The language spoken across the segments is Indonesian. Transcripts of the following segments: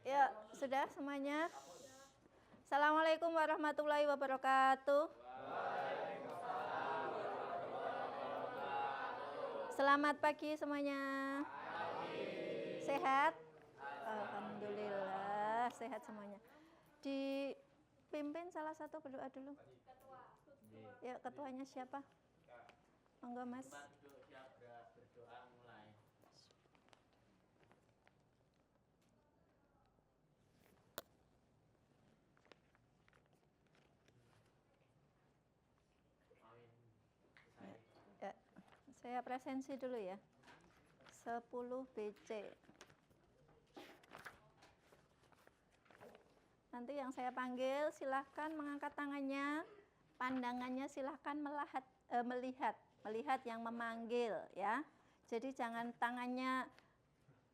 Ya, sudah semuanya? Assalamualaikum warahmatullahi wabarakatuh. Selamat pagi semuanya. Sehat? Alhamdulillah, sehat semuanya. Dipimpin salah satu berdoa dulu. Ya, ketuanya siapa? Monggo, Mas. Berdoa mulai. Ya, saya presensi dulu ya. 10 BC. Nanti yang saya panggil silahkan mengangkat tangannya, pandangannya silahkan melihat yang memanggil ya. Jadi jangan tangannya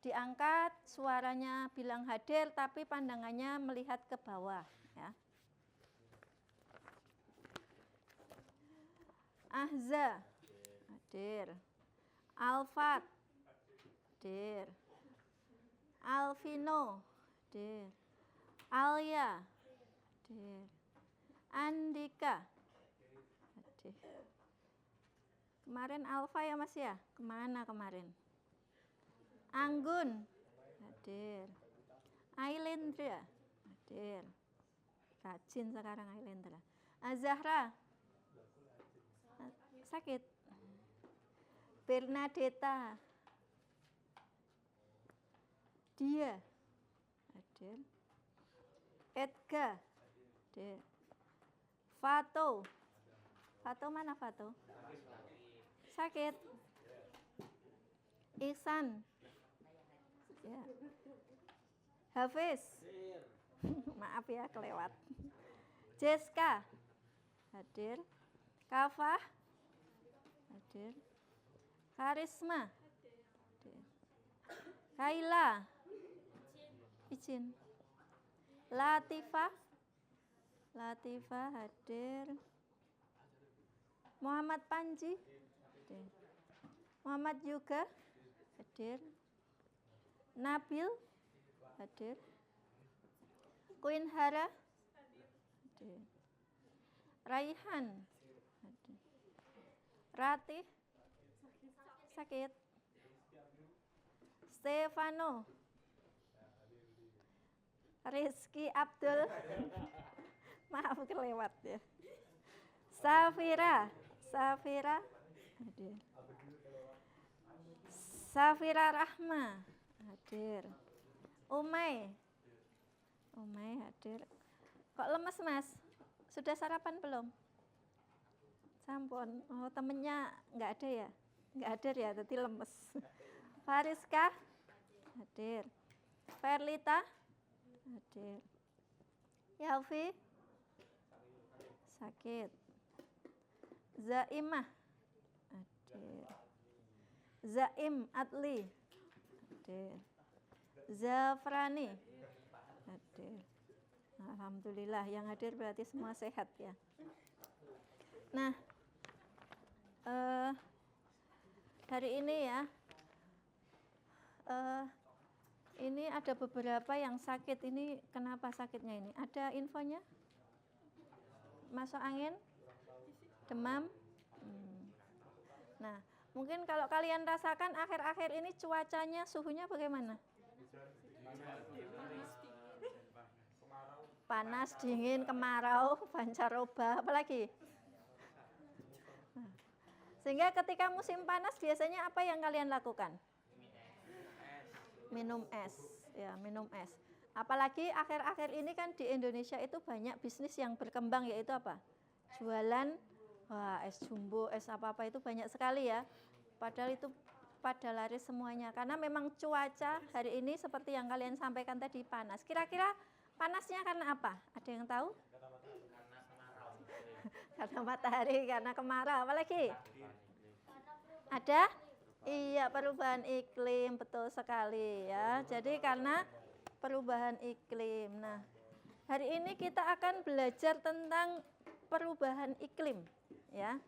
diangkat, suaranya bilang hadir, tapi pandangannya melihat ke bawah ya. Ahza hadir. Alfat hadir. Alvino hadir. Alia hadir. Andika hadir. Kemarin Alfa ya Mas ya? Kemana kemarin? Anggun hadir. Ailendra hadir. Rajin sekarang Ailendra. Azahra sakit. Bernadetta dia hadir. Edga hadir. Fato mana Fato? Sakit. Ihsan ya. Hafiz maaf ya kelewat. Jeska hadir. Kafah hadir. Karisma hadir. Kaila izin. Latifah hadir. Muhammad Panji hadir. Muhammad juga hadir. Nabil hadir. Queen Hara hadir. Raihan hadir. Ratih sakit. Stefano Rizky Abdul maaf kelewat ya. Safira hadir. Safira Rahma hadir. Umay hadir. Kok lemes Mas? Sudah sarapan belum? Sampun. Oh temennya nggak ada ya? Nggak hadir ya, tadi lemes. Fariska hadir. Ferlita hadir. Yaufi sakit. Zaimah hadir. Zaim Adli hadir. Zafrani hadir. Alhamdulillah yang hadir berarti semua sehat ya. Nah hari ini ya ini ada beberapa yang sakit. Ini kenapa sakitnya ini? Ada infonya? Masuk angin? Demam? Nah, mungkin kalau kalian rasakan akhir-akhir ini cuacanya, suhunya bagaimana? Panas, dingin, kemarau, pancaroba, apalagi? Sehingga ketika musim panas biasanya apa yang kalian lakukan? Minum es, ya minum es. Apalagi akhir-akhir ini kan di Indonesia itu banyak bisnis yang berkembang, yaitu apa? Jualan es jumbo, es apa-apa itu banyak sekali ya. Padahal itu pada laris semuanya. Karena memang cuaca hari ini seperti yang kalian sampaikan tadi panas. Kira-kira panasnya karena apa? Ada yang tahu? Karena matahari, karena kemarau. Apalagi? Ada? Iya, perubahan iklim, betul sekali ya. Jadi karena perubahan iklim. Nah, hari ini kita akan belajar tentang perubahan iklim ya.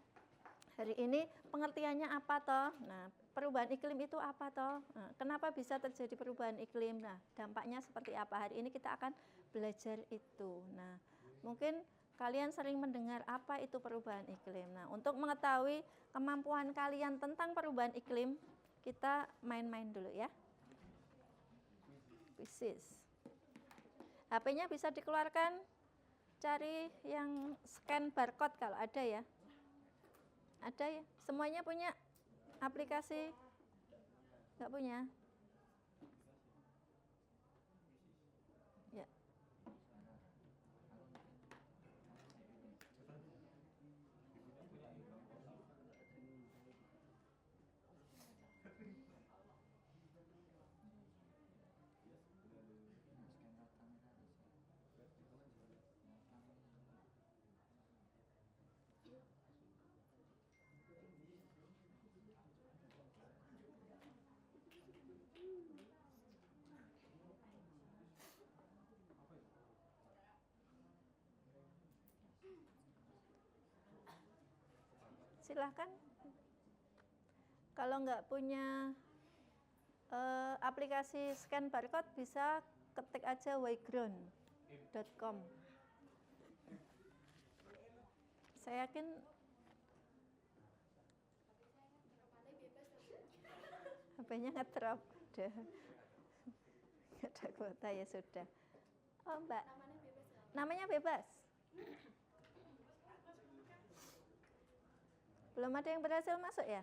Hari ini pengertiannya apa toh? Nah, perubahan iklim itu apa toh? Nah, kenapa bisa terjadi perubahan iklim? Nah, dampaknya seperti apa? Hari ini kita akan belajar itu. Nah, mungkin kalian sering mendengar apa itu perubahan iklim. Nah, untuk mengetahui kemampuan kalian tentang perubahan iklim, kita main-main dulu ya. Quizzes. HP-nya bisa dikeluarkan, cari yang scan barcode kalau ada ya. Ada ya? Semuanya punya aplikasi? Nggak punya? Ya. Silahkan. Kalau nggak punya aplikasi scan barcode, bisa ketik aja yground.com. Saya yakin HP-nya ngedrop. Udah. Nggak ada kuota ya sudah. Oh Mbak, namanya bebas. Belum ada yang berhasil masuk ya?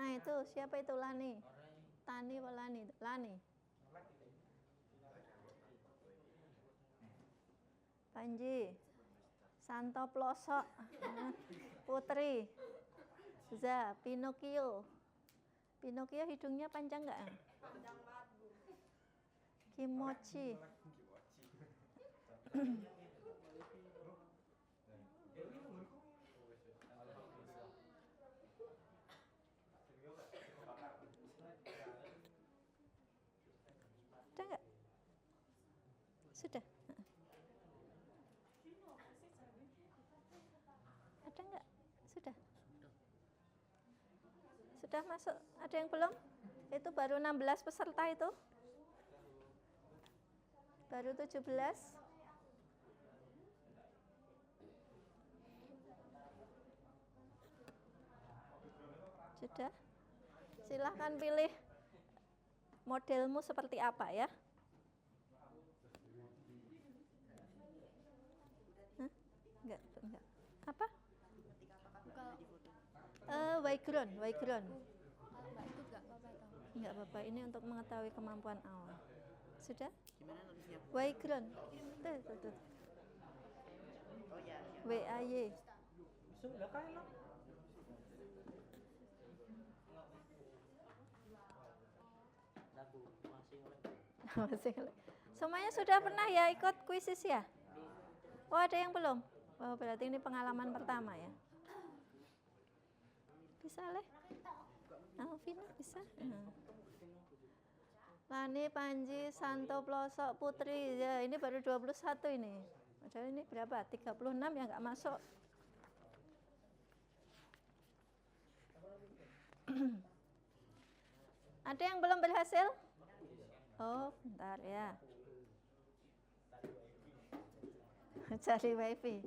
Nah itu, siapa itu Lani? Tani apa Lani? Lani. Panji. Santo Plosok. Putri. Za, Pinocchio. Pinocchio hidungnya panjang nggak? Panjang banget, Bu. Kimochi. Ada nggak? Sudah. Ada nggak? Sudah. Sudah masuk? Ada yang belum? Itu baru 16 peserta itu. Baru 17. Sudah. Silahkan pilih modelmu seperti apa ya. Hah? Enggak. Apa? Yground. Enggak apa-apa, ini untuk mengetahui kemampuan awal. Sudah? Gimana nulisnya? Yground. Tuh. WAY. Sudah kan? Semuanya sudah pernah ya ikut kuisis ya? Oh ada yang belum? Oh berarti ini pengalaman pertama ya? Bisa leh? Vina bisa? Lani, Panji, Santo Plosok, Putri, ya ini baru 21 ini. Padahal ini berapa? 36 yang nggak masuk. Ada yang belum berhasil? Oh, bentar ya. Cari wifi.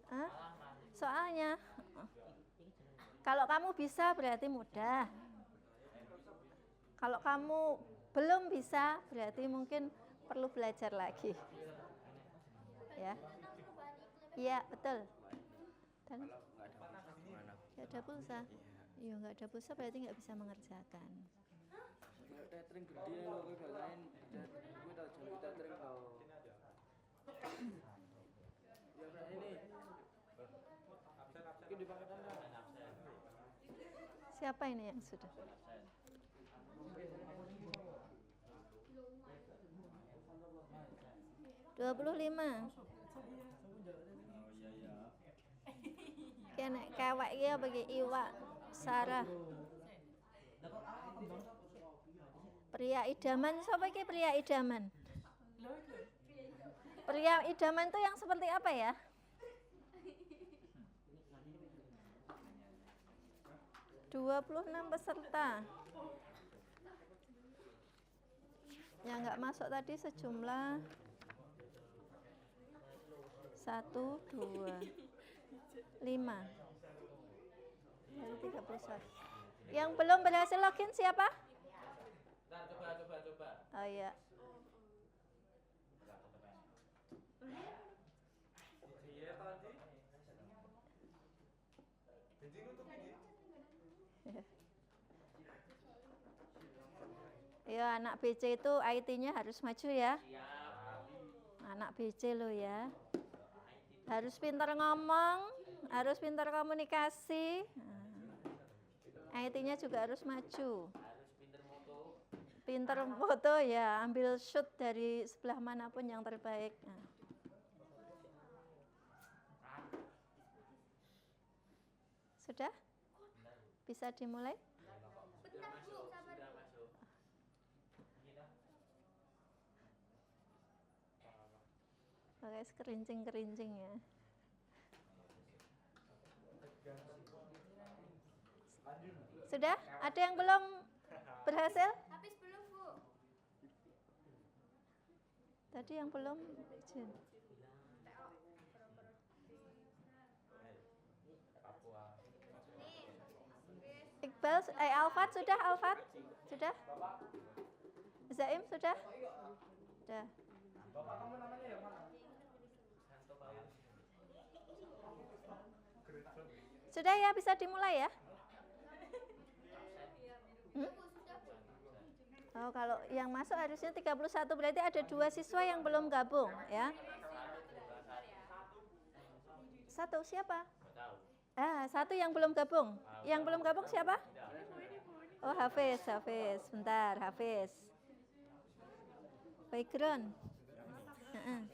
Hah? Soalnya, kalau kamu bisa berarti mudah. Kalau kamu belum bisa berarti mungkin perlu belajar lagi. Ya. Iya, betul. Dan nggak ada pulsa. Iya, nggak ada pulsa berarti nggak bisa mengerjakan. Tethering gede loh, gue balain. Dan gue tau jadi tethering tau. Ya berarti ini. Mungkin dipakai tanda. Siapa ini yang sudah? $25. Kene kawak iki bagi iwak Sarah. Pria idaman, siapa iki pria idaman? Pria idaman itu yang seperti apa ya? ...26 peserta. Yang nggak masuk tadi sejumlah 1, 2, 5 dari 31. Yang belum berhasil login siapa? Ntar coba. Oh iya. Ya, anak BC itu IT-nya harus maju ya. Anak BC lo ya. Harus pintar ngomong, harus pintar komunikasi. IT-nya juga harus maju. Harus pinter moto. Pintar foto ya, ambil shoot dari sebelah manapun yang terbaik. Nah. Sudah? Bisa dimulai? Sudah masuk. Pakai kerincing-kerincing ya. Sudah? Ada yang belum berhasil? Habis belum, Bu? Tadi yang belum izin. Iqbal, Alfat sudah? Alfat? Sudah? Zaim sudah? Sudah. Sudah ya, bisa dimulai ya? Oh, kalau yang masuk harusnya 31, berarti ada 2 siswa yang belum gabung ya. 1 siapa? Nggak tahu. 1 yang belum gabung. Yang belum gabung siapa? Oh, Hafiz. Bentar, Hafiz. Background. Ini.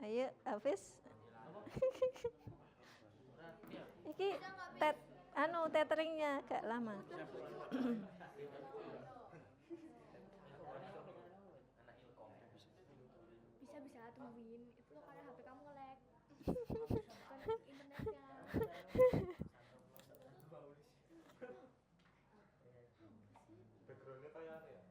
Ayo, Hafiz. Iki teteringnya agak lama. Bisa tungguin. Itu karena HP kamu nge-lag. Bukan internetnya. Backgroundnya kayak apa ya?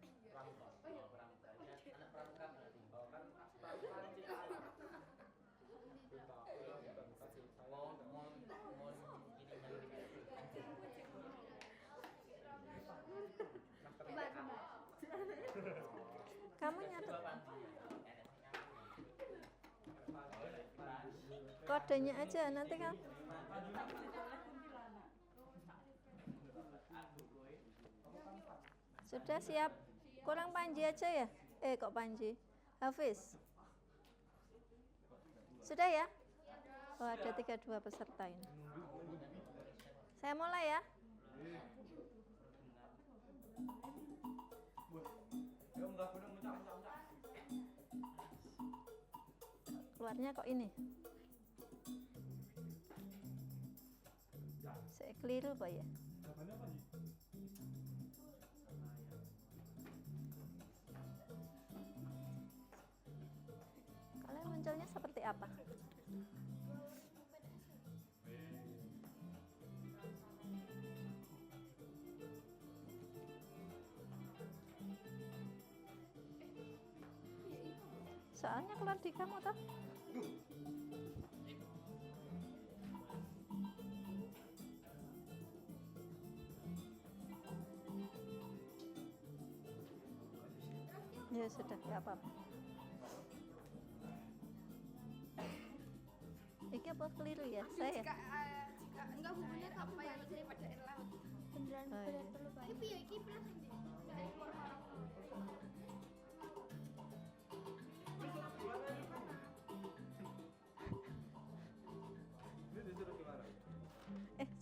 Kamu nyatet kodenya aja nanti kan. Sudah siap? Kurang Panji aja ya? Kok Panji? Hafiz? Sudah ya? Oh, ada 32 peserta ini. Saya mulai ya. Keluarnya kok ini? Saya keliru Pak ya? Kalian munculnya seperti apa? Soalnya keluar di kamu toh? Ya sudah, ya apa-apa. Ini apa keliru ya? Saya? Jika enggak hubungannya apa yang daripada air laut. Beneran Oh, iya. perlu banget. Iki piye iki plus ndi?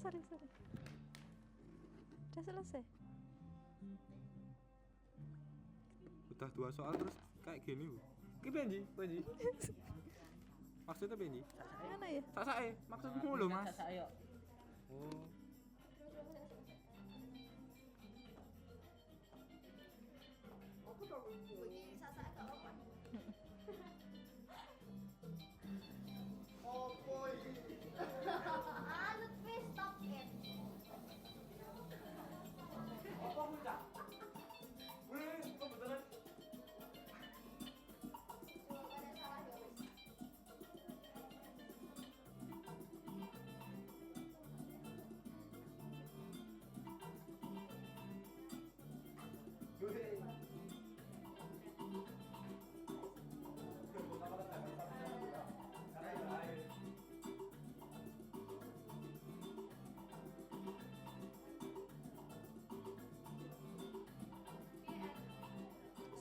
Sorry. Udah selesai. Udah 2 soal terus kayak gini Bu. Ki piye Ji? Kowe Ji? Maksudnya piye Ji? Mana ya? Sasake, maksudmu lho Mas. Sasak ayo. Oh. Bunyi sasak agak apa? Ah, Lutfi, stop it. Jawabannya salah ya, wis.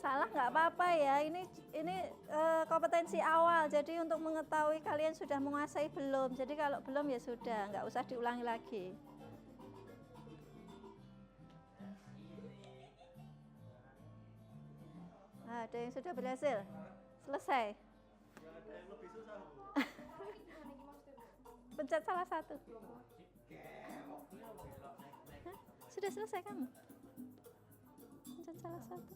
Salah nggak apa-apa ya. Ini kompetensi awal. Jadi untuk mengetahui kalian sudah menguasai belum. Jadi kalau belum ya sudah, nggak usah diulangi lagi. Ada yang sudah berhasil. Selesai. Pencet salah satu. Hah? Sudah selesai kamu? Pencet salah satu.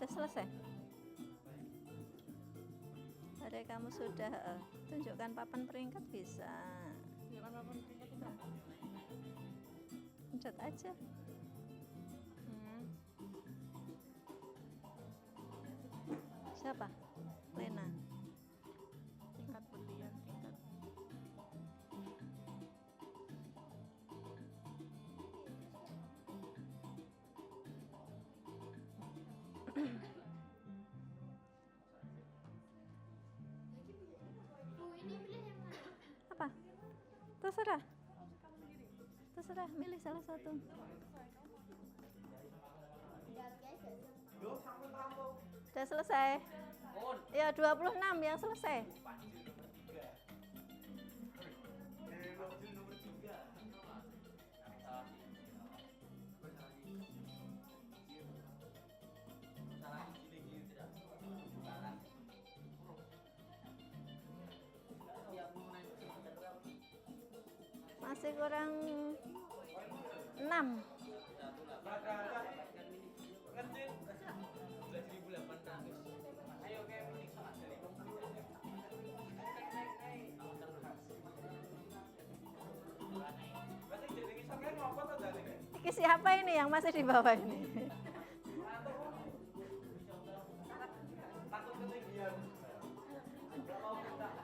Sudah selesai. Ada kamu sudah tunjukkan papan peringkat bisa. Pencet aja. Siapa? Lena. Tingkat berlian, tingkat. Bu, ini pilih yang mana? Apa? Terserah. Terserah, milih salah satu. Enggak, guys, guys. Sudah selesai. Ya, 26 yang selesai. Masih kurang 6. Ini siapa ini yang masih di bawah ini?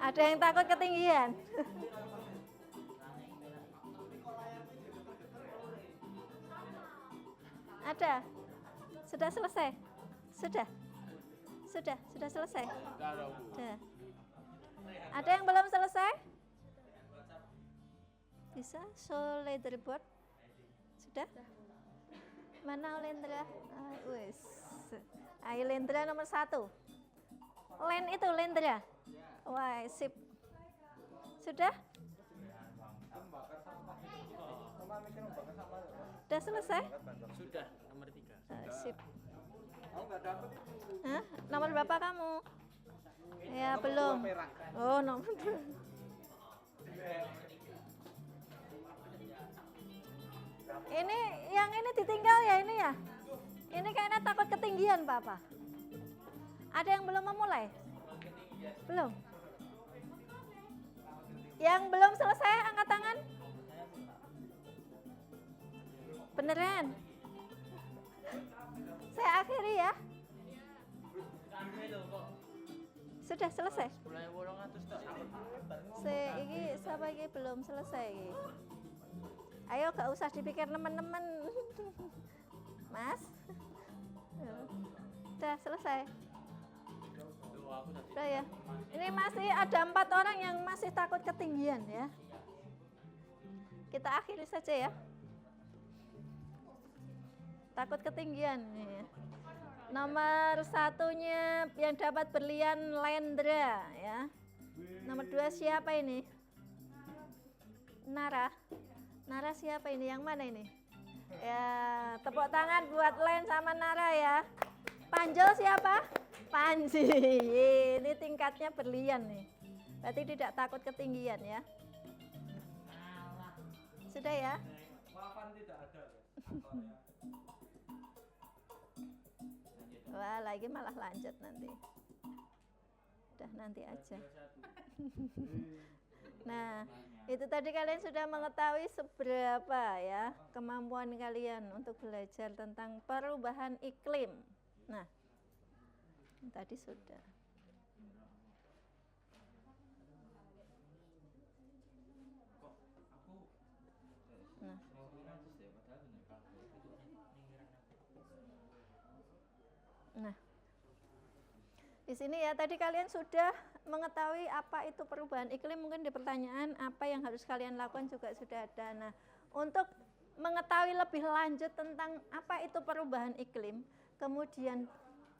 Ada yang takut ketinggian. Ada. Sudah selesai. Sudah selesai. Sudah. Ada yang belum selesai? Bisa show leaderboard? Sudah? Mana Lendra? Wes. Ayo Lendra nomor 1. Len itu Lendra. Wah, sip. Sudah? Sudah selesai? Sudah, nomor 3. Sip. Hah? Nomor berapa kamu? Ya, belum. Oh, nomor 2. Ini yang ini ditinggal ya ini ya? Ini kayaknya takut ketinggian, Papa. Ada yang belum memulai? Belum. Yang belum selesai angkat tangan? Beneran? Saya akhiri ya. Sudah selesai? Ini siapa ini belum selesai? Ayo gak usah dipikir teman-teman. Mas. Sudah selesai. aku tadi. Udah ya. Ini masih ada 4 orang yang masih takut ketinggian ya. Kita akhiri saja ya. Takut ketinggian nih. Nomor 1-nya yang dapat berlian Lendra ya. Nomor 2 siapa ini? Nara. Nara siapa ini? Yang mana ini? Ya, tepuk tangan buat Len sama Nara ya. Panjol siapa? Panji. Ini tingkatnya berlian nih. Berarti tidak takut ketinggian ya. Sudah ya? Papan tidak ada. Wah, lagi malah lanjut nanti. Udah nanti aja. Nah, itu tadi kalian sudah mengetahui seberapa ya kemampuan kalian untuk belajar tentang perubahan iklim. Nah, tadi sudah. Nah. Nah, di sini ya tadi kalian sudah mengetahui apa itu perubahan iklim. Mungkin di pertanyaan apa yang harus kalian lakukan juga sudah ada. Nah, untuk mengetahui lebih lanjut tentang apa itu perubahan iklim, kemudian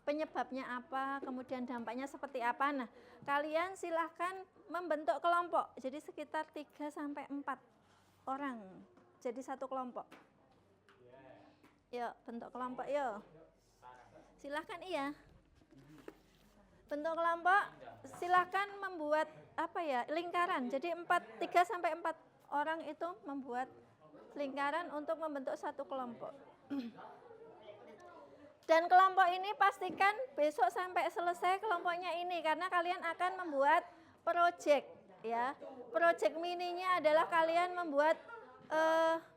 penyebabnya apa, kemudian dampaknya seperti apa. Nah, kalian silahkan membentuk kelompok. Jadi sekitar 3 sampai 4 orang. Jadi satu kelompok. Yuk, bentuk kelompok yuk. Silahkan iya. Bentuk kelompok, silahkan membuat apa ya, lingkaran. Jadi 3 sampai 4 orang itu membuat lingkaran untuk membentuk satu kelompok. Dan kelompok ini pastikan besok sampai selesai kelompoknya ini, karena kalian akan membuat project ya. Project mininya adalah kalian membuat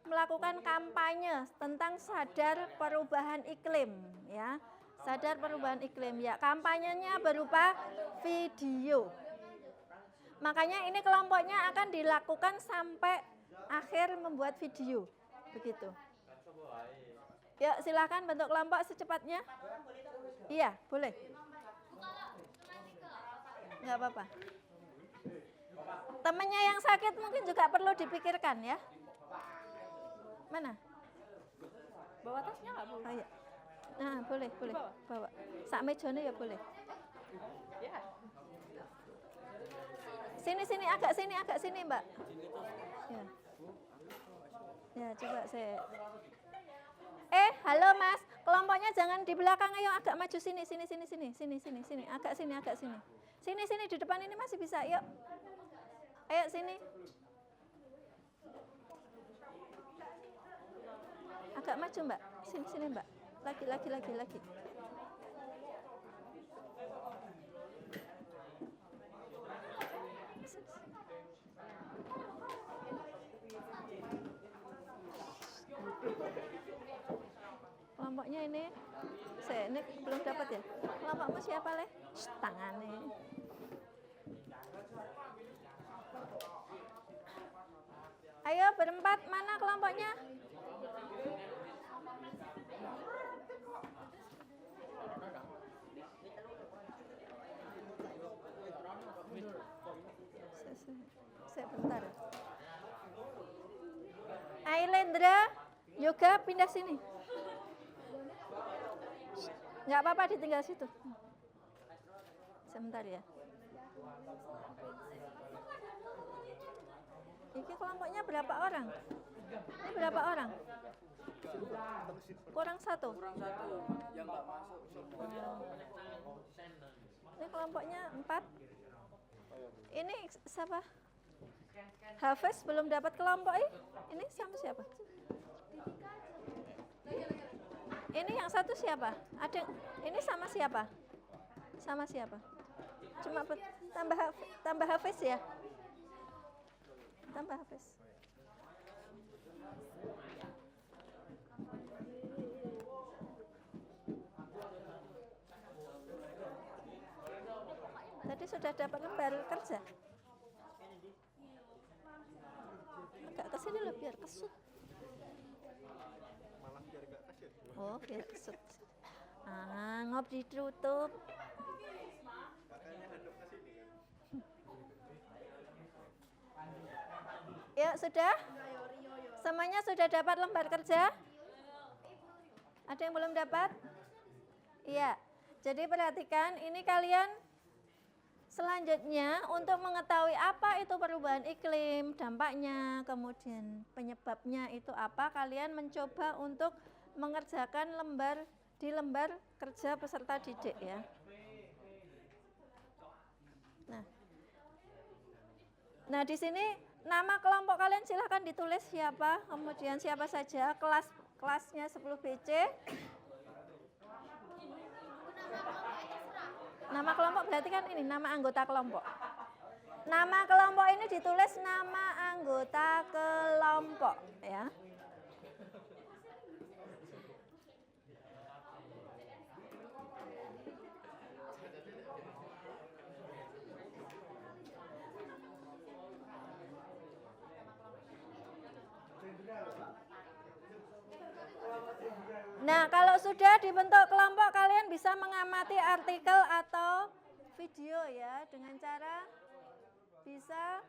melakukan kampanye tentang sadar perubahan iklim ya. Sadar perubahan iklim ya. Kampanyenya berupa video. Makanya ini kelompoknya akan dilakukan sampai akhir membuat video. Begitu. Yuk silakan bentuk kelompok secepatnya. Iya, boleh. Enggak apa-apa. Temennya yang sakit mungkin juga perlu dipikirkan ya. Mana? Bawa tasnya nggak, Bu? Oh, iya. Nah, boleh. Bawa. Sak mejane ya boleh. Ya. Sini, agak sini, Mbak. Ya. Ya, coba saya. Halo Mas, kelompoknya jangan di belakang, ayo agak maju sini, agak sini. Sini di depan ini masih bisa, yuk. Ayo sini. Agak maju, Mbak. Sini, Mbak. Lagi. Kelompoknya ini belum dapat ya. Kelompokmu siapa, Le? Tangannya. Ayo berempat, mana kelompoknya? Sebentar. Ailendra, Yoga pindah sini. Nggak apa-apa ditinggal situ. Sebentar ya. Ini kelompoknya berapa orang? Ini berapa orang? Kurang satu. Yang nggak masuk semua. Ini kelompoknya 4. Ini siapa? Hafiz belum dapat kelompok ini sama siapa? Ini yang satu siapa? Ada ini sama siapa? Sama siapa? Cuma tambah Hafiz ya? Tambah Hafiz. Tadi sudah dapat lembar kerja. Agak kesini loh biar kesut. Oh biar kesut. Ngop ditutup. Ya, sudah? Semuanya sudah dapat lembar kerja? Ada yang belum dapat? Iya. Jadi perhatikan, ini kalian selanjutnya untuk mengetahui apa itu perubahan iklim, dampaknya, kemudian penyebabnya itu apa, kalian mencoba untuk mengerjakan di lembar kerja peserta didik ya. Nah, di sini nama kelompok kalian silahkan ditulis siapa, kemudian siapa saja, kelasnya 10 BC. Nama kelompok berarti kan ini nama anggota kelompok. Nama kelompok ini ditulis nama anggota kelompok ya. Nah, kalau sudah dibentuk kelompok, kalian bisa mengamati artikel atau video ya dengan cara bisa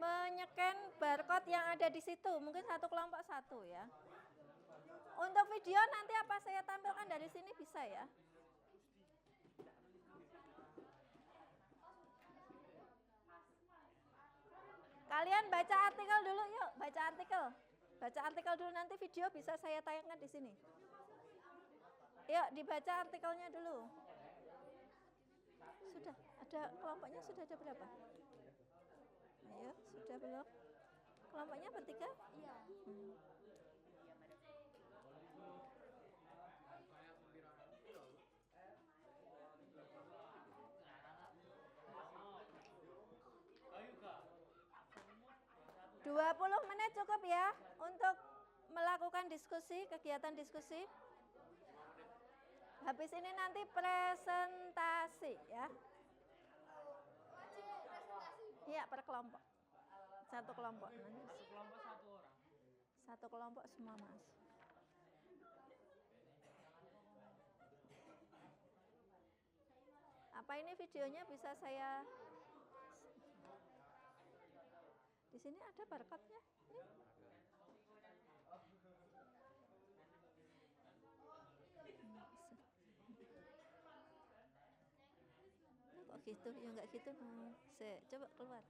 menyeken barcode yang ada di situ. Mungkin satu kelompok satu ya. Untuk video nanti apa saya tampilkan dari sini bisa ya. Kalian baca artikel dulu yuk, baca artikel. Baca artikel dulu, nanti video bisa saya tayangkan di sini. Yuk, dibaca artikelnya dulu. Sudah, ada kelompoknya sudah ada berapa? Ayo, sudah belum? Kelompoknya bertiga? Iya. Dua 20 menit cukup ya untuk melakukan diskusi, kegiatan diskusi. Habis ini nanti presentasi ya. Iya, per kelompok. Satu kelompok. Satu kelompok semua, Mas. Apa ini videonya bisa saya... Di sini ada barcode-nya. Kok gitu? Ya enggak gitu. Coba keluar.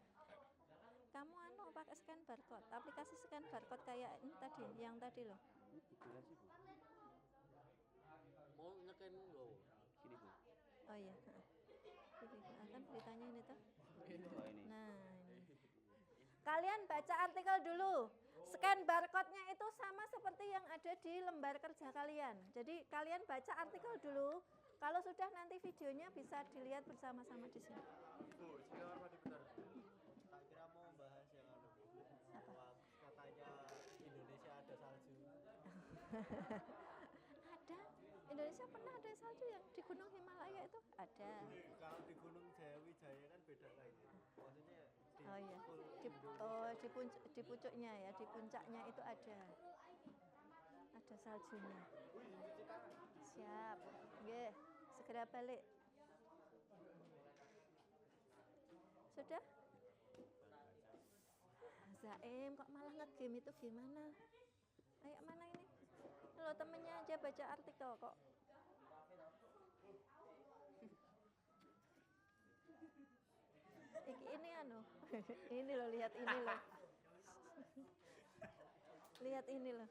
Kamu pakai scan barcode, aplikasi scan barcode kayak ini tadi, yang tadi loh. Mau neken loh, gini Bu. Oh iya. Kan beritanya ini tuh. Nah, ini. Kalian baca artikel dulu. Scan barcode-nya itu sama seperti yang ada di lembar kerja kalian. Jadi kalian baca artikel dulu. Kalau sudah nanti videonya bisa dilihat bersama-sama di sini. Bu, saya hormati bentar. Tak kira mau bahas yang Apa? Katanya Indonesia ada salju. Ada. Indonesia pernah ada salju yang di Gunung Himalaya itu? Ada. Kalau di Gunung Jayawijaya kan beda lagi. Maksudnya Oh iya. Di pucuknya ya, di puncaknya itu ada. Ada saljunya. Siap. Nggih, segera balik. Sudah? Zaim kok malah nge-game itu gimana? Ayo mana ini? Lo temennya aja baca artikel kok. Ini ini loh, lihat ini loh. Lihat ini loh.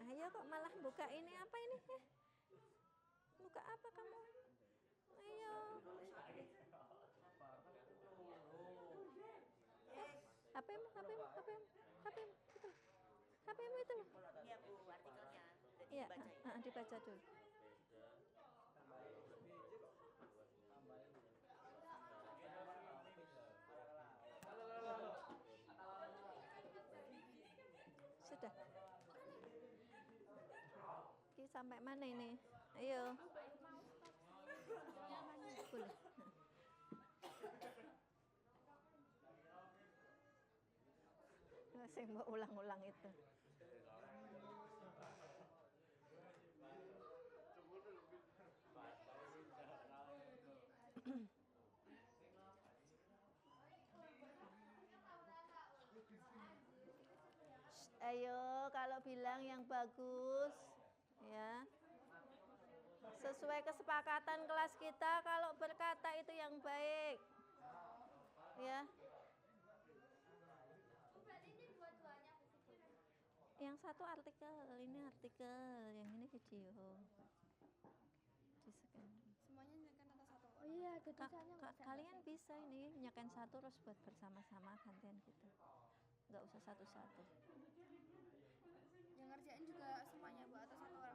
Ayo kok malah buka ini, apa ini? Buka apa kamu? Ayo. HP-mu itu loh. HP-mu itu loh. Iya Bu, artikelnya. Iya, Dibaca ya? dibaca dulu. Sudah. Ini sampai mana ini? Ayo. Boleh. Saya mau ulang-ulang itu. Ayo, kalau bilang yang bagus, ya. Sesuai kesepakatan kelas kita, kalau berkata itu yang baik, ya. Berarti ini dua-duanya. Yang satu artikel, ini artikel, yang ini video. Di-scan. Semuanya nyekan atau satu? Oh iya, ada tulisannya. Kalian bisa ini nyekan satu terus buat bersama-sama gantian gitu. Nggak usah satu-satu. Yang ngerjain juga semuanya Bu atau satu orang?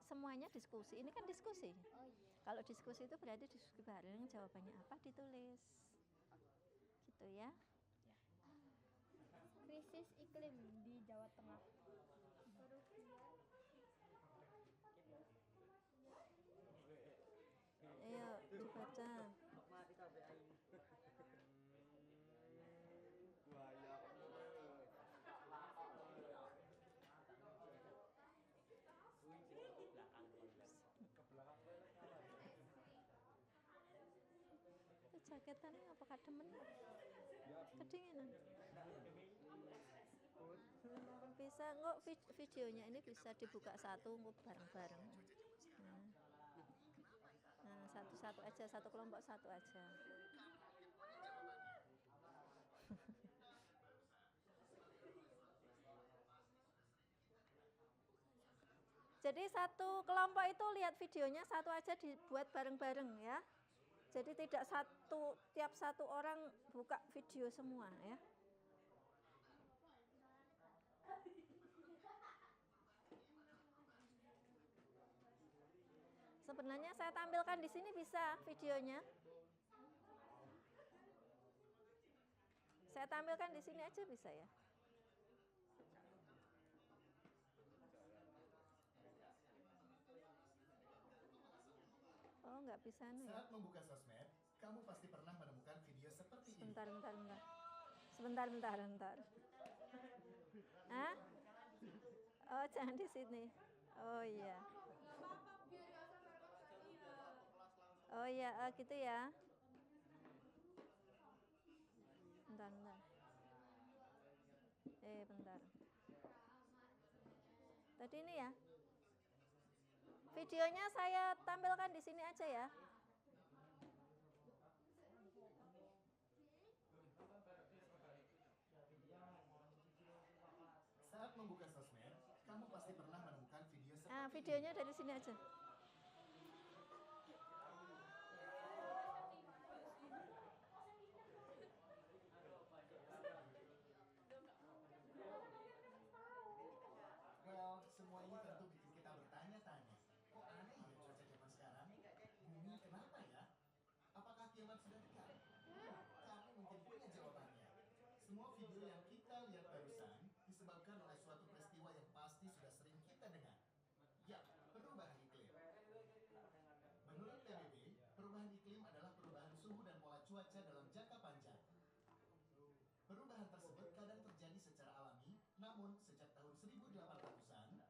Semuanya diskusi. Ini kan diskusi. Oh iya. Kalau diskusi itu berarti diskusi bareng, jawabannya apa ditulis. Gitu ya. Krisis iklim di Jawa Tengah. Ayo dibaca. Itu jaketannya apa kademen? Kedinginan. Bisa nggak videonya ini bisa dibuka satu nggak bareng-bareng. Nah, satu-satu aja, satu kelompok satu aja. Jadi satu kelompok itu lihat videonya satu aja dibuat bareng-bareng ya. Jadi tidak tiap satu orang buka video semua ya. Sebenarnya saya tampilkan di sini bisa videonya. Saya tampilkan di sini aja bisa ya. Oh, nggak bisa nih ya. Saat membuka sosmed, kamu pasti pernah menemukan video seperti ini. Sebentar. Hah? Oh, jangan di sini. Oh iya. Oh iya, gitu ya. Bentar. Bentar. Tadi ini ya. Videonya saya tampilkan di sini aja ya. Saat membuka sosmed, kamu pasti pernah menemukan video seperti Nah, videonya dari sini aja. Well, semua ini tentu bikin kita bertanya-tanya. Kok aneh ya cuaca zaman sekarang? Bumi kenapa ya? Apakah kiamat sudah dekat? Kamu mungkin punya jawabannya. Semua video yang kita lihat barusan disebabkan oleh suatu peristiwa yang pasti sudah sering kita dengar. Ya, perubahan iklim. Menurut PBB, perubahan iklim adalah perubahan suhu dan pola cuaca dalam jangka panjang. Perubahan tersebut kadang terjadi secara alami, namun sejak tahun 1800-an,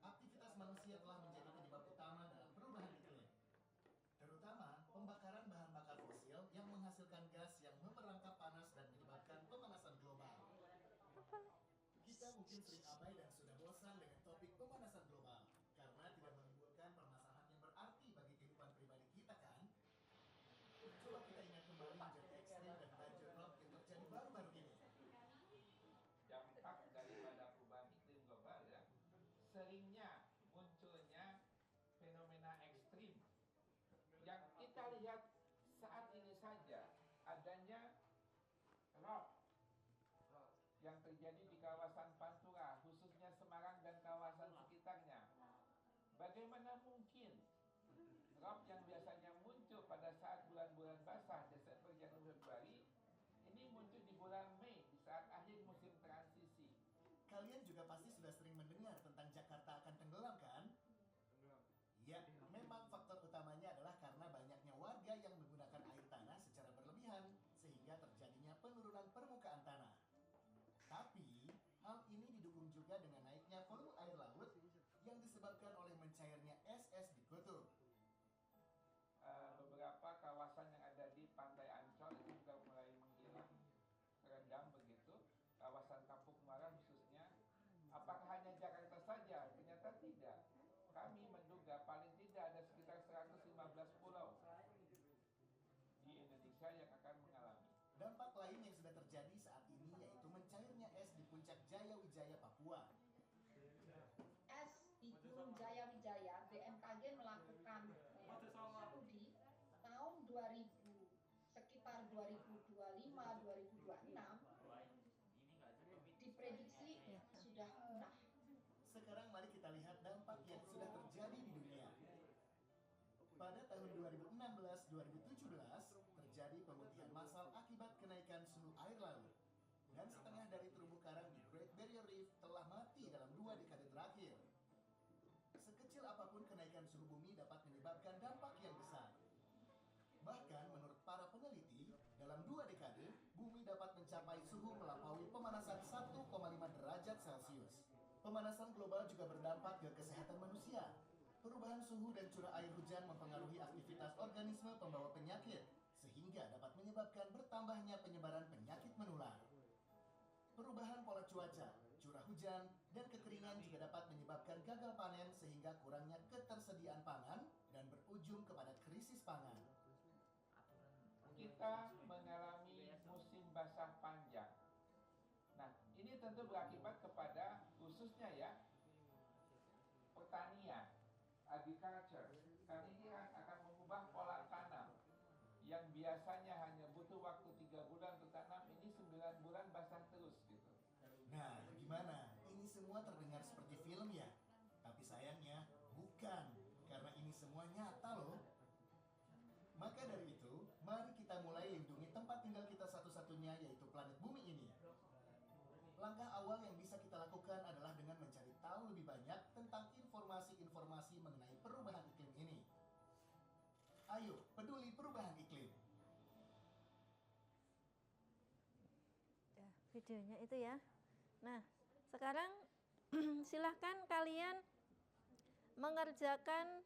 aktivitas manusia telah menjadi penyebab utama dalam perubahan iklim. Terutama pembakaran bahan bakar fosil yang menghasilkan gas yang memerangkap panas dan menyebabkan pemanasan global. Kita mungkin sering abai dan sudah bosan dengan topik pemanasan global, karena tidak menimbulkan permasalahan yang berarti bagi kehidupan pribadi kita kan? Coba kita ingat kembali menjadi ekstrim dan banjir rob yang terjadi baru-baru ini. Dampak daripada perubahan iklim global ya, seringnya munculnya fenomena ekstrim yang kita lihat saat ini saja, adanya rob yang terjadi di kawasan Pantura, khususnya Semarang dan kawasan sekitarnya. Bagaimana mungkin rob yang biasanya muncul pada saat bulan-bulan basah, Desember, Januari, Februari, ini muncul di bulan Mei, di saat akhir musim transisi. Kalian juga pasti sudah sering mendengar tentang Jakarta akan tenggelam kan? Ya, memang faktor utamanya adalah karena banyaknya warga yang menggunakan air tanah secara berlebihan, sehingga terjadinya penurunan permukaan tanah. Tapi, hal ini didukung juga dengan naiknya volume air laut yang disebabkan oleh mencairnya es di kutub. Beberapa kawasan yang ada di Pantai Ancol itu juga mulai menghilang, terendam begitu. Kawasan Kampung Muara khususnya Indonesia yang akan mengalami. Dampak lain yang sudah terjadi saat ini yaitu mencairnya es di puncak Jaya Wijaya Papua. Es di Gunung Jaya Wijaya, BMKG melakukan studi tahun 2000 sekitar 2025-2026 diprediksi sudah punah. Sekarang mari kita lihat dampak yang sudah terjadi di dunia. Pada tahun 2016-2017 terjadi pemutihan massal akibat kenaikan suhu air laut. Dan setengah dari terumbu karang di Great Barrier Reef telah mati dalam 2 dekade terakhir. Sekecil apapun kenaikan suhu bumi dapat menyebabkan dampak yang besar. Bahkan menurut para peneliti, dalam 2 dekade, bumi dapat mencapai suhu melampaui pemanasan 1,5 derajat Celcius. Pemanasan global juga berdampak ke kesehatan manusia. Perubahan suhu dan curah air hujan mempengaruhi aktivitas organisme pembawa penyakit, sehingga dapat menyebabkan bertambahnya penyebaran penyakit menular. Perubahan pola cuaca, curah hujan, dan kekeringan juga dapat menyebabkan gagal panen sehingga kurangnya ketersediaan pangan dan berujung kepada krisis pangan. Kita mengalami musim basah panjang. Nah, ini tentu berakibat kepada khususnya ya pertanian, agriculture. Karena ini akan mengubah pola tanam yang biasanya hanya butuh waktu 3 bulan untuk tanam, ini 9 bulan basah terus gitu. Nah, gimana? Ini semua terdengar seperti film ya? Tapi sayangnya bukan, karena ini semua nyata loh. Maka dari itu, mari kita mulai lindungi tempat tinggal kita satu-satunya, yaitu planet bumi ini. Langkah awal yang bisa kita lakukan adalah dengan mencari tahu lebih banyak tentang informasi-informasi mengenai perubahan iklim ini. Ayo, peduli perubahan iklim. Ya, videonya itu ya. Nah, sekarang silahkan kalian mengerjakan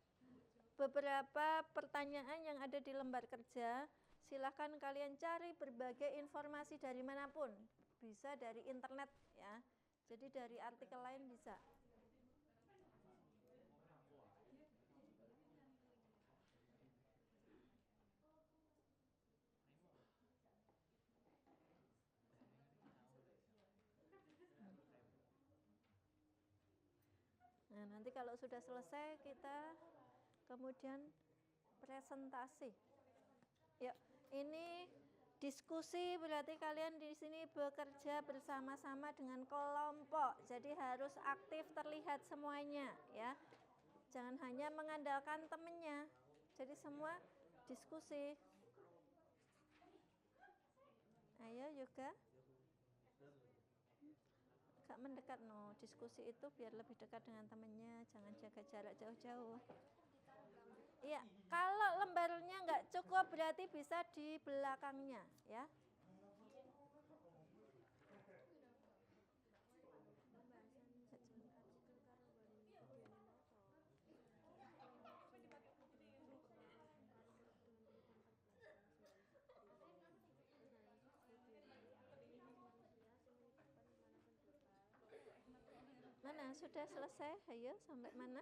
beberapa pertanyaan yang ada di lembar kerja. Silahkan kalian cari berbagai informasi dari manapun. Bisa dari internet ya. Jadi dari artikel lain bisa. Nah, nanti kalau sudah selesai kita kemudian presentasi. Yuk, ini diskusi berarti kalian di sini bekerja bersama-sama dengan kelompok. Jadi harus aktif terlihat semuanya ya. Jangan hanya mengandalkan temennya. Jadi semua diskusi. Ayo Yoga. Agak mendekat no, diskusi itu biar lebih dekat dengan temennya, jangan jaga jarak jauh-jauh. Iya, kalau lembarnya nggak cukup berarti bisa di belakangnya ya. Mana sudah selesai? Ayo sampai mana?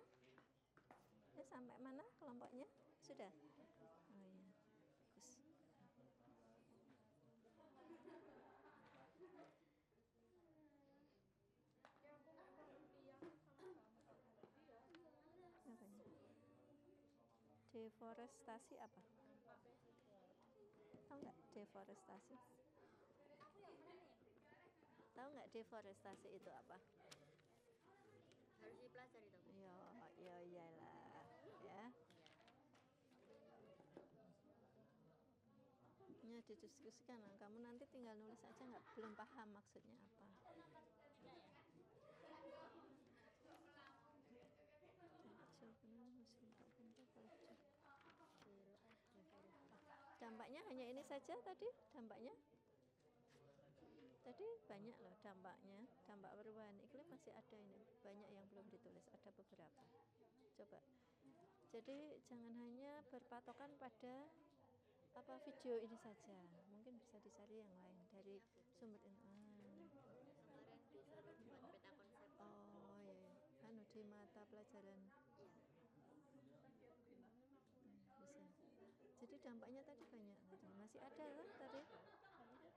Ya, sampai mana kelompoknya? Sudah? Oh iya, bagus. Apanya? Deforestasi apa? Tahu nggak deforestasi? Tahu nggak deforestasi itu apa? Harus dipelajari dong. Ya iyalah ya. Ya didiskusikan, kamu nanti tinggal nulis aja nggak belum paham maksudnya apa. Dampaknya hanya ini saja tadi dampaknya. Tadi banyak loh dampaknya, dampak perubahan iklim masih ada ini, banyak yang belum ditulis, ada beberapa. Coba. Jadi jangan hanya berpatokan pada video ini saja, mungkin bisa dicari yang lain dari sumber ini. Kemarin disuruh buat peta konsep. Oh iya, anu di mata pelajaran. Bisa. Jadi dampaknya tadi banyak tadi. Masih ada kan tadi?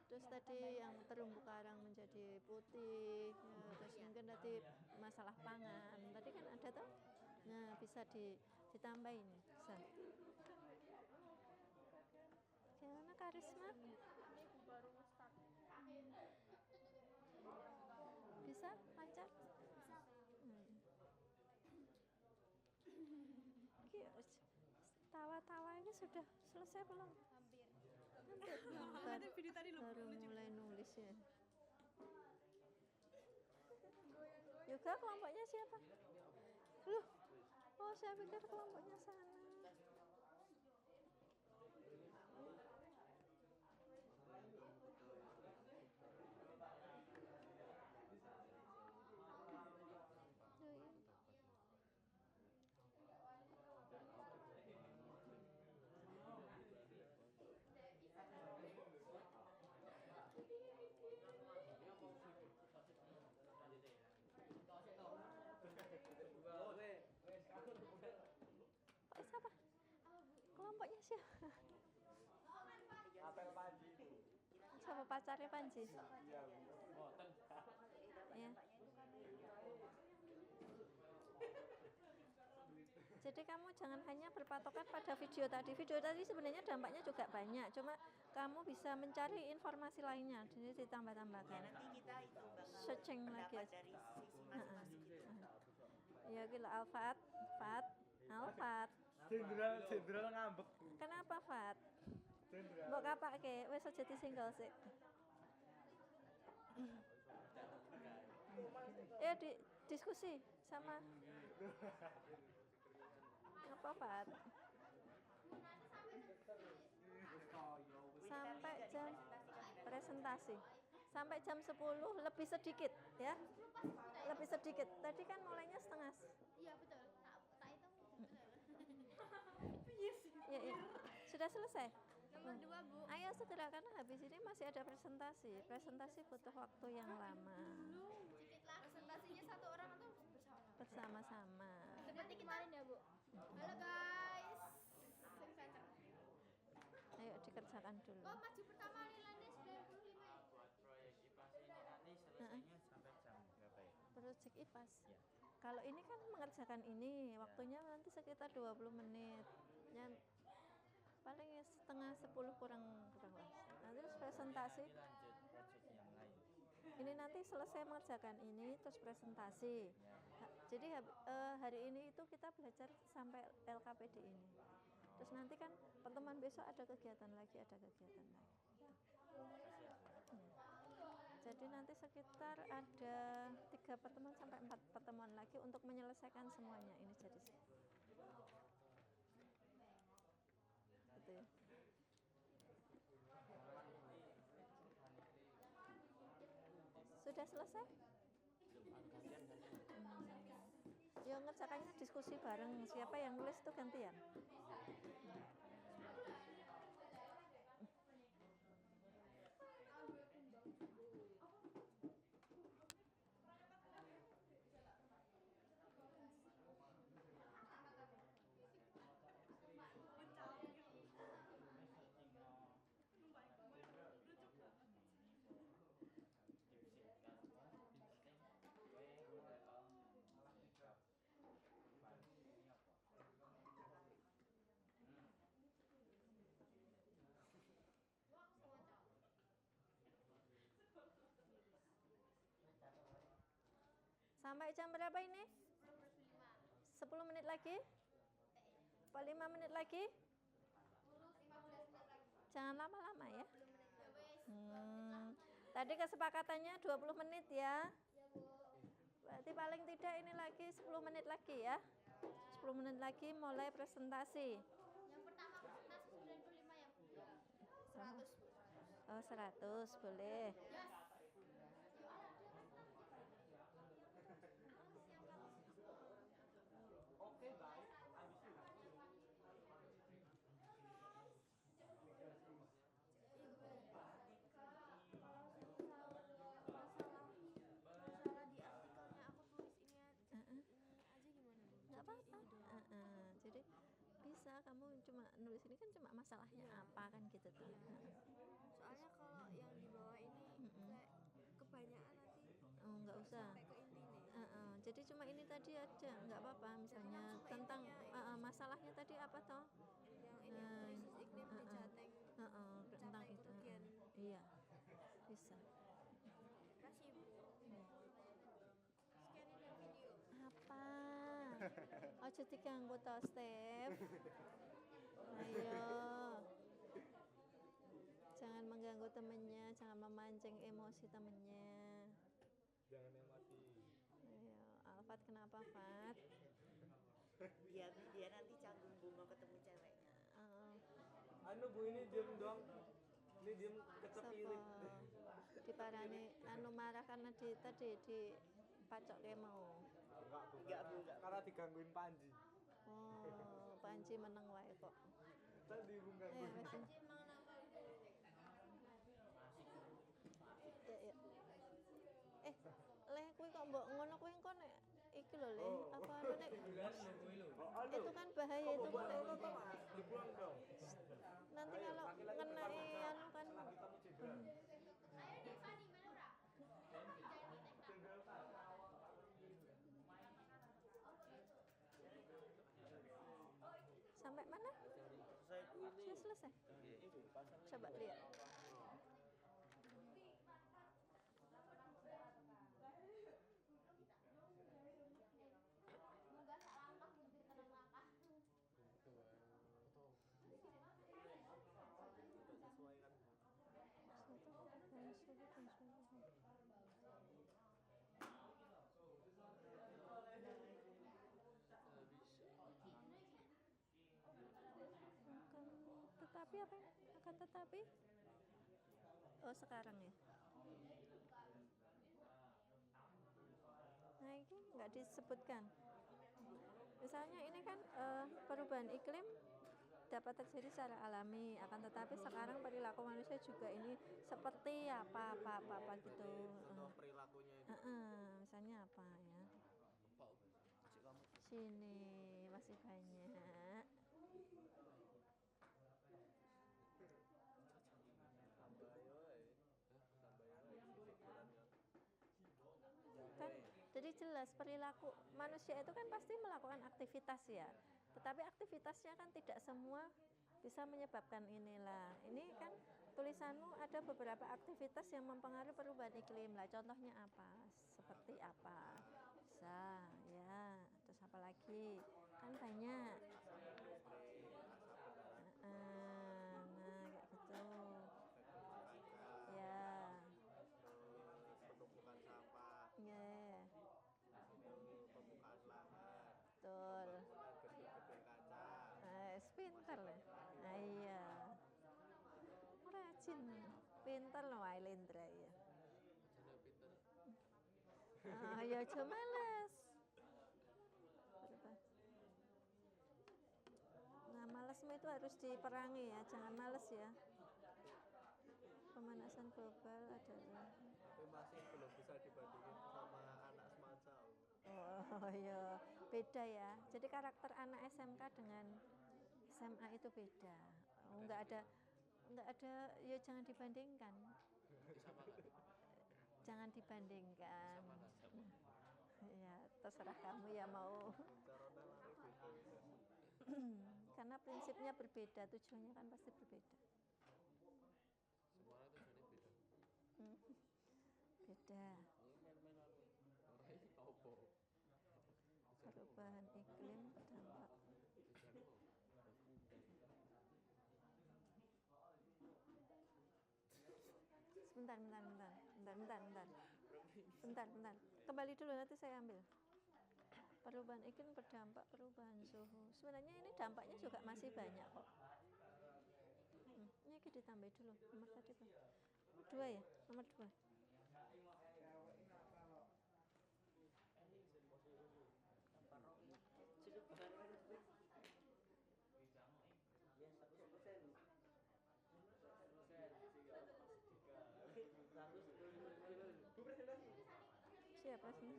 Terus tadi yang terumbu karang menjadi putih, ya, terus mungkin tadi masalah pangan. Tadi kan ada tuh. Nah, bisa ditambahin, bisa. Gimana Karisma? Bisa lancar? Tawa-tawa ini sudah selesai belum? Hampir. Baru mulai nulis ya. Yoga kelompoknya siapa? Loh, oh saya pikir kelompoknya sana. Siapa? Kelompoknya siapa? Apel Panji. Sama pacarnya Panji? Iya, ngoten. Ya. Jadi kamu jangan hanya berpatokan pada video tadi. Video tadi sebenarnya dampaknya juga banyak. Cuma kamu bisa mencari informasi lainnya. Jadi ditambah-tambahkan. Ya nanti kita itu bakal Searching lagi. pendapat dari sisi masing-masing gitu. Ya gila Alfat, Alfat. Jenderal ngambek. Kenapa Fat? Jenderal. Mbok kapake wis aja disinggol sik. Ya diskusi sama apa Fat? Sampai jam presentasi. Sampai jam 10 lebih sedikit ya. Lebih sedikit. Tadi kan mulainya setengah. Iya betul. Tak hitung betul. Ya, ya. Sudah selesai? Nomor 2 Bu. Ayo segera karena habis ini masih ada presentasi. Presentasi butuh waktu yang lama. Dikit lah. Presentasinya satu orang atau bersama? Bersama-sama. Seperti kemarin ya Bu. Halo guys. Ayo dikerjakan dulu. Oh maju pertama nilainya 95 ya? Buat proyek IPAS ini nanti selesainya sampai jam berapa ya? Project IPAS. Ya. Kalau ini kan mengerjakan ini, waktunya nanti sekitar 20 menit. Yang paling ya setengah 10 kurang lah. Nanti terus presentasi. Nanti lanjut proyek yang lain. Ini nanti selesai mengerjakan ini terus presentasi. Jadi hari ini itu kita belajar sampai LKPD ini. Terus nanti kan pertemuan besok ada kegiatan lagi. Jadi nanti sekitar ada 3 pertemuan sampai 4 pertemuan lagi untuk menyelesaikan semuanya. Ini jadi gitu ya. Sudah selesai? Ya ngerjakannya diskusi bareng, siapa yang nulis itu gantian. Sampai jam berapa ini? 10 menit lagi? Apa 5 menit lagi? Jangan lama-lama ya. Tadi kesepakatannya 20 menit ya. Berarti paling tidak ini lagi 10 menit lagi ya. 10 menit lagi mulai presentasi. Yang pertama presentasi 95 ya Bu? 100 Bu. Oh 100 boleh. Yes. Oke, baik. Masalah di artikelnya aku tulis ini aja gimana Bu? Nggak apa-apa. Jadi bisa kamu cuma nulis ini kan cuma masalahnya apa kan gitu tuh. Soalnya kalau yang di bawah ini kayak kebanyakan nanti Oh, nggak usah. sampai ke inti nih. Jadi cuma ini tadi aja, nggak apa-apa. Misalnya langsung ke tentang intinya ya. masalahnya tadi apa toh? Yang ini krisis iklim di Jateng Tentang mencapai itu. kerugian. Iya, bisa. Kasih Bu. Scanin yang video. Apa? Ojo diganggu toh, Step. Ayo. Jangan mengganggu temennya, jangan memancing emosi temennya. Jangan emosi. Ayo, Alfat kenapa, Fat? Dia nanti canggung Bu mau ketemu ceweknya. Anu Bu, ini diem doang. Ini diem kecepirit. Diparani anu marah karena tadi di pacok kayak mau. Enggak Bu. Karena digangguin Panji. Oh, Panji meneng wae kok. Tadi Bu gangguin. Wes. Ya. Leh kuwi kok mbok ngono kuwi engko nek iki lho Le, apa anu nek itu kan bahaya itu kok nek Dibuang dong. nanti kalau kena anu kan sampai mana? Sudah selesai. Coba lihat. Tetapi apa? Akan tetapi? Oh sekarang ya. Nah ini nggak disebutkan. Misalnya ini kan perubahan iklim dapat terjadi secara alami, akan tetapi sekarang perilaku manusia juga ini seperti apa gitu. Perilakunya itu. Misalnya apa ya? Sini masih banyak. Kan jadi jelas perilaku manusia itu kan pasti melakukan aktivitas ya, tetapi aktivitasnya kan tidak semua bisa menyebabkan inilah. Ini kan tulisanmu ada beberapa aktivitas yang mempengaruhi perubahan iklim lah, contohnya apa, seperti apa bisa ya, terus apa lagi kan banyak. Nah kayak gitu ya. Penumpukan sampah, Ya, pembukaan lahan, betul. gedung-gedung kaca. Pinter loh. Nah, iya. Rajin. Pinter loh Ailendra ya. Ya aja males. Nah, malesmu itu harus diperangi ya, jangan males ya. Pemanasan global adalah Tapi masih belum bisa dibandingin sama anak semacam. oh iya, beda ya. Jadi karakter anak SMK dengan SMA itu beda. Oh, nggak ada ya jangan dibandingkan. Jangan dibandingkan. Ya, terserah kamu ya mau. Karena prinsipnya berbeda, tujuannya kan pasti berbeda. Beda. Perubahan iklim berdampak. Sebentar. Kembali dulu nanti saya ambil. Perubahan iklim berdampak perubahan suhu. Sebenarnya ini dampaknya juga masih banyak kok. Ini ditambah dulu. Nomor tadi Pak. 2 ya? Nomor 2. Siapa sih?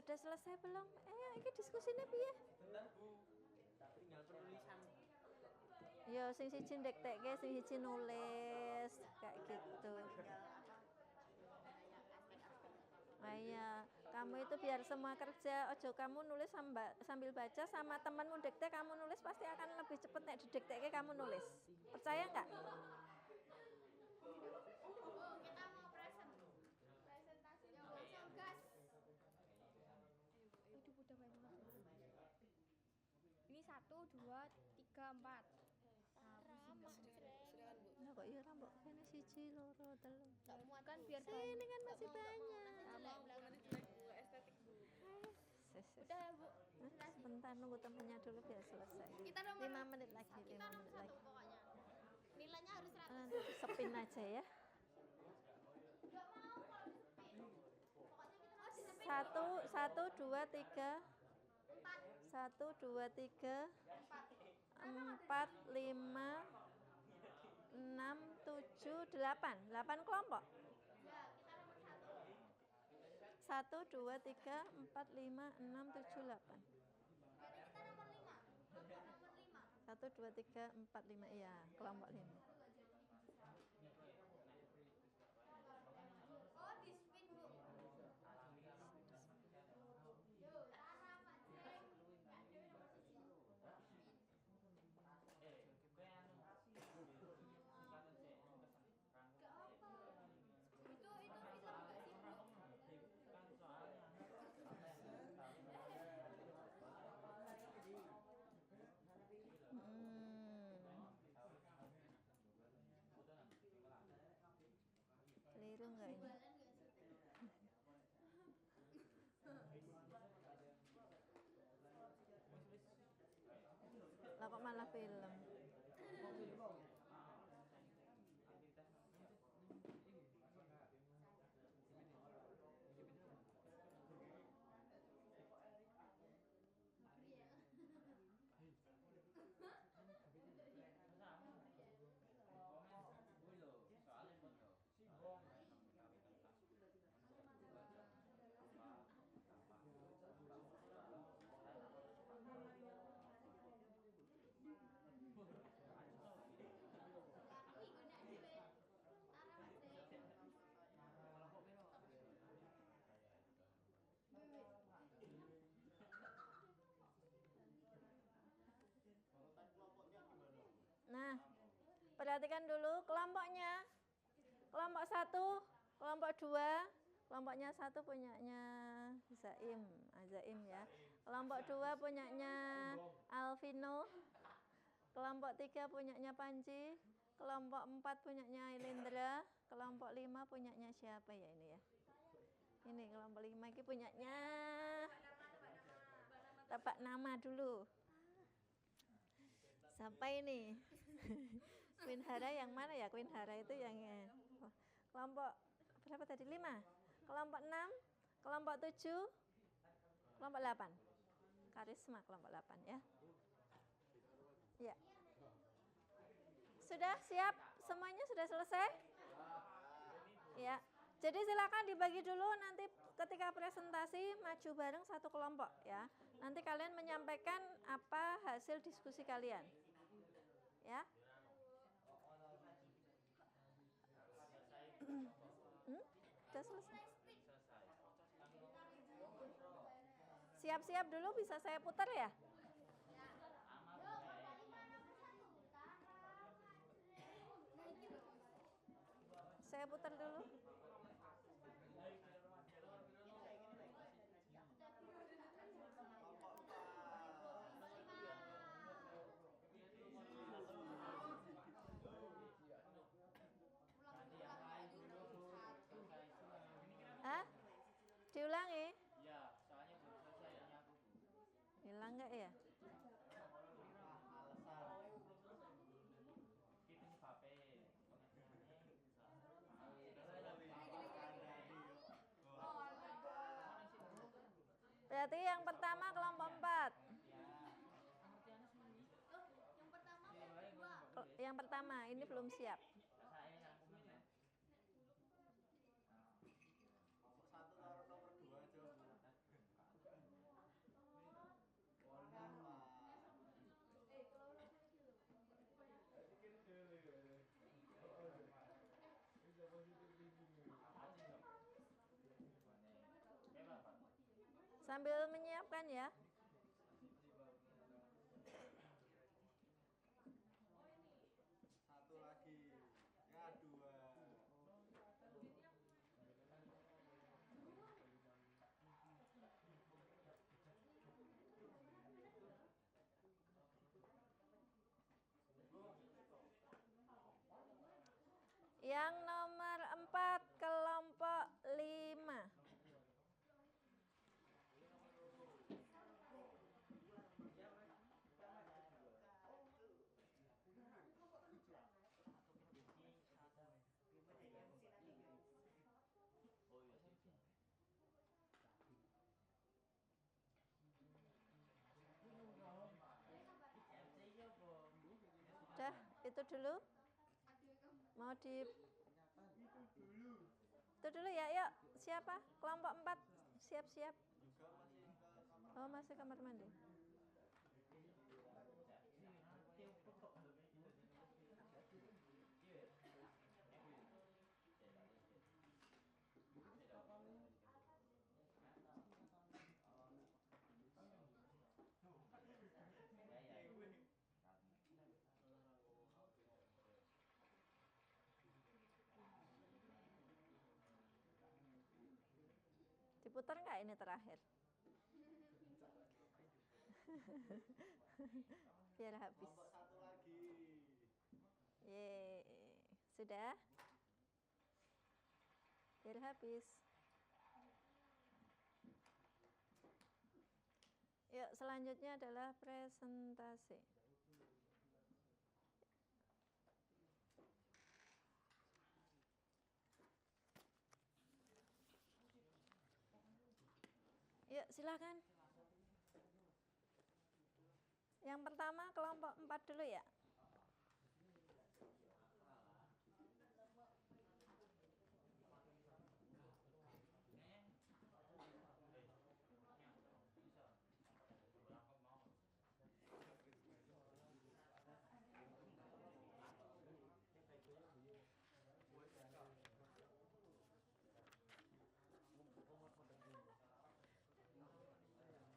Sudah selesai belum? Ini diskusinya piye? Tinggal penulisan. Yo sing siji ndektekke, sing siji nulis kayak gitu. Iya, kamu itu biar semua kerja, ojo kamu nulis sambil baca sama temanmu dikte, kamu nulis pasti akan lebih cepet nek didiktekke kamu nulis. Percaya nggak? Oh, kita mau presentasinya langsung gas. Itu udah banyak banget. Ini 1, 2, 3, 4. Lah kok iya rambok kene siji, loro, telu. Kan biar Ini kan masih banyak. Udah ya, Bu. Sebentar nunggu temennya dulu biar selesai. Kita nomor 5 menit lagi, 5 kita nomor menit 1 lagi. pokoknya. Nilainya harus 100. Nanti disepin aja ya. Enggak mau kalau disepin. Pokoknya kita harus disepin. 1, 2, 3. 4. 1, 2, 3, 4, 5, 6, 7, 8. 8 kelompok. Ya, kita nomor 1. 1, 2, 3, 4, 5, 6, 7, 8. Berarti kita nomor 5. Nomor 5. 1, 2, 3, 4, 5. Iya, kelompok 5. Oh, dispin, Bu. Yo, Tara, Pak Jeng. Enggak ada nomor 1. Enggak apa. Itu film enggak sih, Bu? Keliru nggak ini? Lah kok malah film? Nah, perhatikan dulu kelompoknya. Kelompok 1, kelompok 2, kelompoknya 1 punyanya Zaim, Azaim ya. Kelompok 2 punyanya Alvino. Kelompok 3 punyanya Panji. Kelompok 4 punyanya Ilindra. Kelompok 5 punyanya siapa ya ini ya? Ini kelompok 5 ini punyanya tebak nama dulu. Sampai ini. Queen Hara yang mana ya? Queen Hara itu yang kelompok berapa tadi? 5. Kelompok 6, kelompok 7, kelompok 8. Karisma kelompok 8 ya. Ya. Sudah siap? Semuanya sudah selesai? Ya. Jadi silakan dibagi dulu, nanti ketika presentasi maju bareng satu kelompok ya. Nanti kalian menyampaikan apa hasil diskusi kalian. Ya. Sudah selesai. Siap-siap dulu, bisa saya putar ya? Saya putar dulu. Hah? Diulangi? Iya, soalnya belum selesai ini aku. Hilang nggak ya? Itu sebabnya Berarti yang pertama kelompok 4. Yang pertama kedua. Yang pertama ini belum siap. Satu taruh nomor 2 aja. Sambil menyiapkan ya. Satu lagi. Ya, dua. Yang nomor 4 kelompok 5. Udah, itu dulu. Mau di itu dulu ya, yuk. Siapa? Kelompok 4 siap-siap. Oh, masih kamar mandi. Diputar nggak ini terakhir? Biar habis. Kelompok satu lagi. Ye, sudah? Biar habis. Yuk, selanjutnya adalah presentasi. Yuk, silakan. Yang pertama kelompok 4 dulu ya.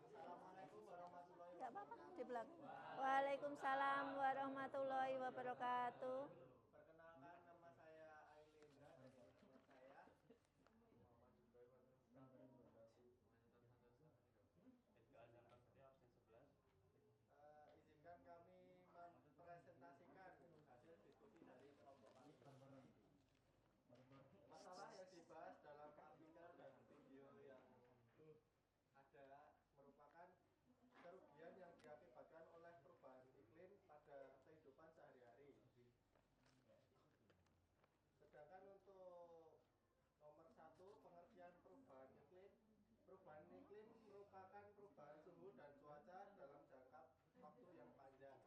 Assalamualaikum warahmatullahi Enggak apa-apa, wabarakatuh. di belakang. Waalaikumsalam warahmatullahi wabarakatuh. Perkenalkan, nama saya Ailendra dari teman saya. Izinkan kami mempresentasikan hasil diskusi dari kelompok kami. Masalah yang dibahas dalam artikel dan video yang ada merupakan kerugian yang diakibatkan oleh perubahan iklim pada kehidupan sehari-hari. Sedangkan untuk nomor 1, pengertian perubahan iklim. Perubahan iklim merupakan perubahan suhu dan cuaca dalam jangka waktu yang panjang.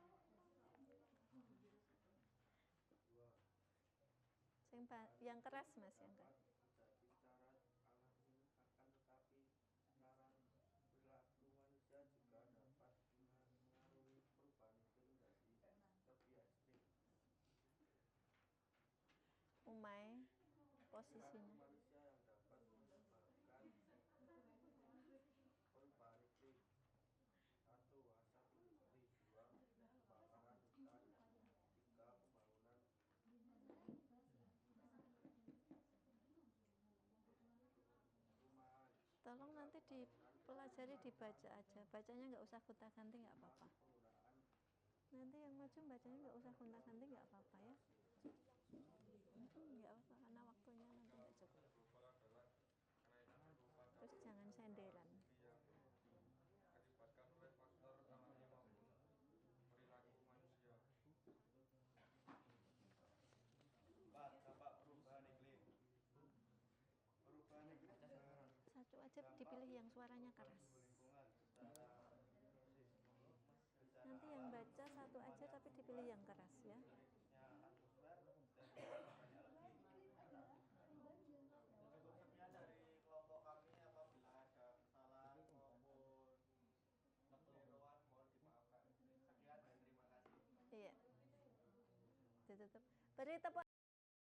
Yang keras Mas, yang keras. Terjadi secara alami, akan tetapi secara perilaku manusia juga dapat mengaruhi perubahan iklim menjadi lebih ekstrim. Umai Perilaku posisinya. manusia yang dapat menyebabkan perubahan iklim. 1. Asap industri. 2. Kebakaran hutan. 3. Pembangunan perumahan. Tolong nanti dipelajari, dibaca aja. Bacanya nggak usah gonta-ganti, nggak apa-apa. Nanti yang maju bacanya nggak usah gonta-ganti, nggak apa-apa ya. Nggak apa, karena waktunya nanti nggak cukup. Terus jangan senderan. Akibatkan oleh faktor alami maupun perilaku manusia. 4. Dampak perubahan iklim. Perubahan iklim Satu aja dipilih yang suaranya keras. lingkungan secara Nanti yang baca satu aja tapi dipilih yang keras ya. atmosfer dan banyak lagi. Cukup sekian dari kelompok kami. Apabila ada kesalahan maupun kekeliruan mohon dimaafkan. Sekian dan terima kasih. Iya. Ditutup. Beri tepuk